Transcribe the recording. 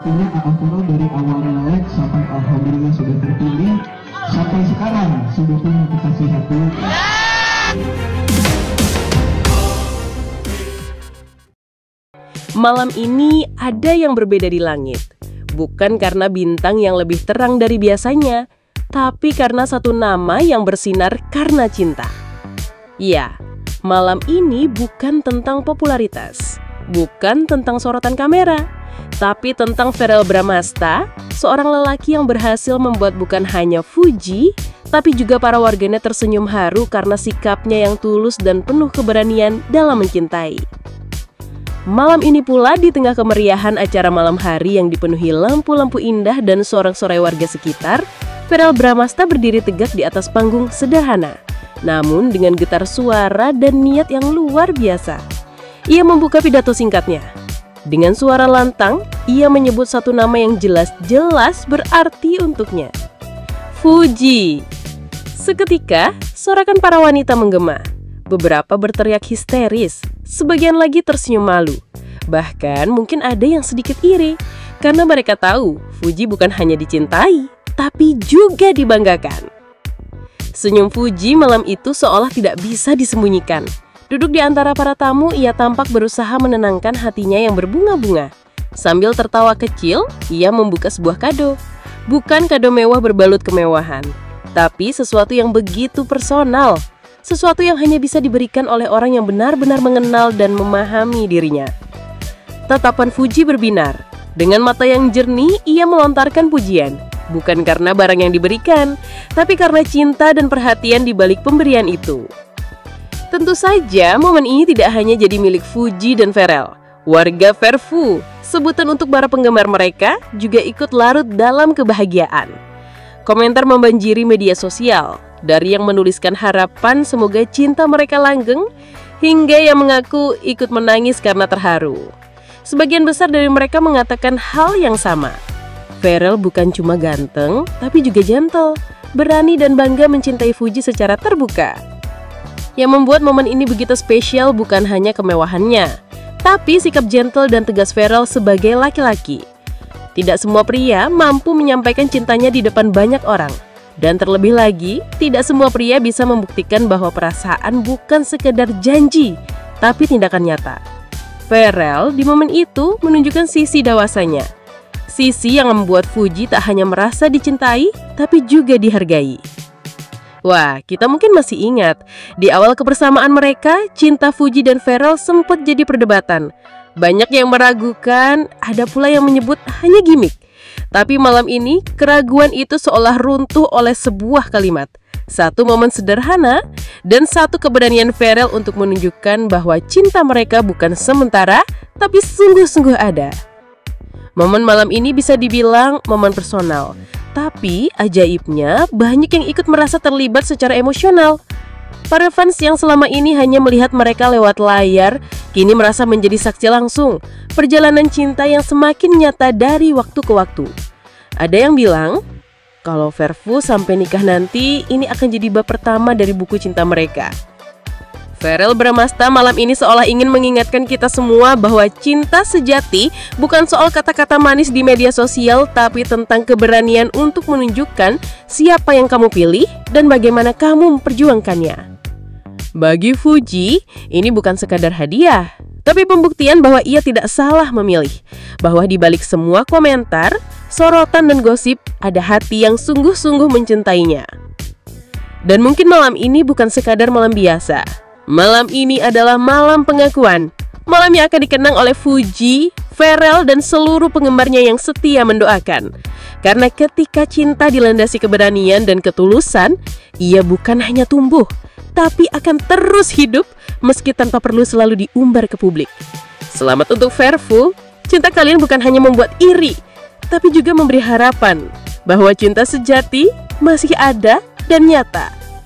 Ini Kak Vero dari awal melek sampai alhamdulillah sudah terpilih, sampai sekarang sudah punya kekasih satu. Malam ini ada yang berbeda di langit. Bukan karena bintang yang lebih terang dari biasanya, tapi karena satu nama yang bersinar karena cinta. Ya, malam ini bukan tentang popularitas, bukan tentang sorotan kamera, tapi tentang Verrell Bramasta, seorang lelaki yang berhasil membuat bukan hanya Fuji, tapi juga para warganet tersenyum haru karena sikapnya yang tulus dan penuh keberanian dalam mencintai. Malam ini pula, di tengah kemeriahan acara malam hari yang dipenuhi lampu-lampu indah dan sorak-sorai warga sekitar, Verrell Bramasta berdiri tegak di atas panggung sederhana, namun dengan getar suara dan niat yang luar biasa. Ia membuka pidato singkatnya. Dengan suara lantang, ia menyebut satu nama yang jelas-jelas berarti untuknya. Fuji. Seketika, sorakan para wanita menggema. Beberapa berteriak histeris, sebagian lagi tersenyum malu. Bahkan mungkin ada yang sedikit iri, karena mereka tahu Fuji bukan hanya dicintai, tapi juga dibanggakan. Senyum Fuji malam itu seolah tidak bisa disembunyikan. Duduk di antara para tamu, ia tampak berusaha menenangkan hatinya yang berbunga-bunga. Sambil tertawa kecil, ia membuka sebuah kado. Bukan kado mewah berbalut kemewahan, tapi sesuatu yang begitu personal. Sesuatu yang hanya bisa diberikan oleh orang yang benar-benar mengenal dan memahami dirinya. Tatapan Fuji berbinar. Dengan mata yang jernih, ia melontarkan pujian. Bukan karena barang yang diberikan, tapi karena cinta dan perhatian di balik pemberian itu. Tentu saja, momen ini tidak hanya jadi milik Fuji dan Verrell. Warga Verfu, sebutan untuk para penggemar mereka, juga ikut larut dalam kebahagiaan. Komentar membanjiri media sosial. Dari yang menuliskan harapan semoga cinta mereka langgeng, hingga yang mengaku ikut menangis karena terharu. Sebagian besar dari mereka mengatakan hal yang sama. Verrell bukan cuma ganteng, tapi juga gentle, berani dan bangga mencintai Fuji secara terbuka. Yang membuat momen ini begitu spesial bukan hanya kemewahannya, tapi sikap gentle dan tegas Verrell sebagai laki-laki. Tidak semua pria mampu menyampaikan cintanya di depan banyak orang. Dan terlebih lagi, tidak semua pria bisa membuktikan bahwa perasaan bukan sekedar janji, tapi tindakan nyata. Verrell di momen itu menunjukkan sisi dewasanya. Sisi yang membuat Fuji tak hanya merasa dicintai, tapi juga dihargai. Wah, kita mungkin masih ingat, di awal kebersamaan mereka, cinta Fuji dan Verrell sempat jadi perdebatan. Banyak yang meragukan, ada pula yang menyebut hanya gimik. Tapi malam ini, keraguan itu seolah runtuh oleh sebuah kalimat. Satu momen sederhana, dan satu keberanian Verrell untuk menunjukkan bahwa cinta mereka bukan sementara, tapi sungguh-sungguh ada. Momen malam ini bisa dibilang momen personal. Tapi, ajaibnya, banyak yang ikut merasa terlibat secara emosional. Para fans yang selama ini hanya melihat mereka lewat layar, kini merasa menjadi saksi langsung perjalanan cinta yang semakin nyata dari waktu ke waktu. Ada yang bilang, kalau Verfu sampai nikah nanti, ini akan jadi bab pertama dari buku cinta mereka. Verrell Bramasta malam ini seolah ingin mengingatkan kita semua bahwa cinta sejati bukan soal kata-kata manis di media sosial, tapi tentang keberanian untuk menunjukkan siapa yang kamu pilih dan bagaimana kamu memperjuangkannya. Bagi Fuji, ini bukan sekadar hadiah, tapi pembuktian bahwa ia tidak salah memilih. Bahwa di balik semua komentar, sorotan dan gosip, ada hati yang sungguh-sungguh mencintainya. Dan mungkin malam ini bukan sekadar malam biasa. Malam ini adalah malam pengakuan. Malam yang akan dikenang oleh Fuji, Verrell, dan seluruh penggemarnya yang setia mendoakan. Karena ketika cinta dilandasi keberanian dan ketulusan, ia bukan hanya tumbuh, tapi akan terus hidup meski tanpa perlu selalu diumbar ke publik. Selamat untuk Verfu, cinta kalian bukan hanya membuat iri, tapi juga memberi harapan bahwa cinta sejati masih ada dan nyata.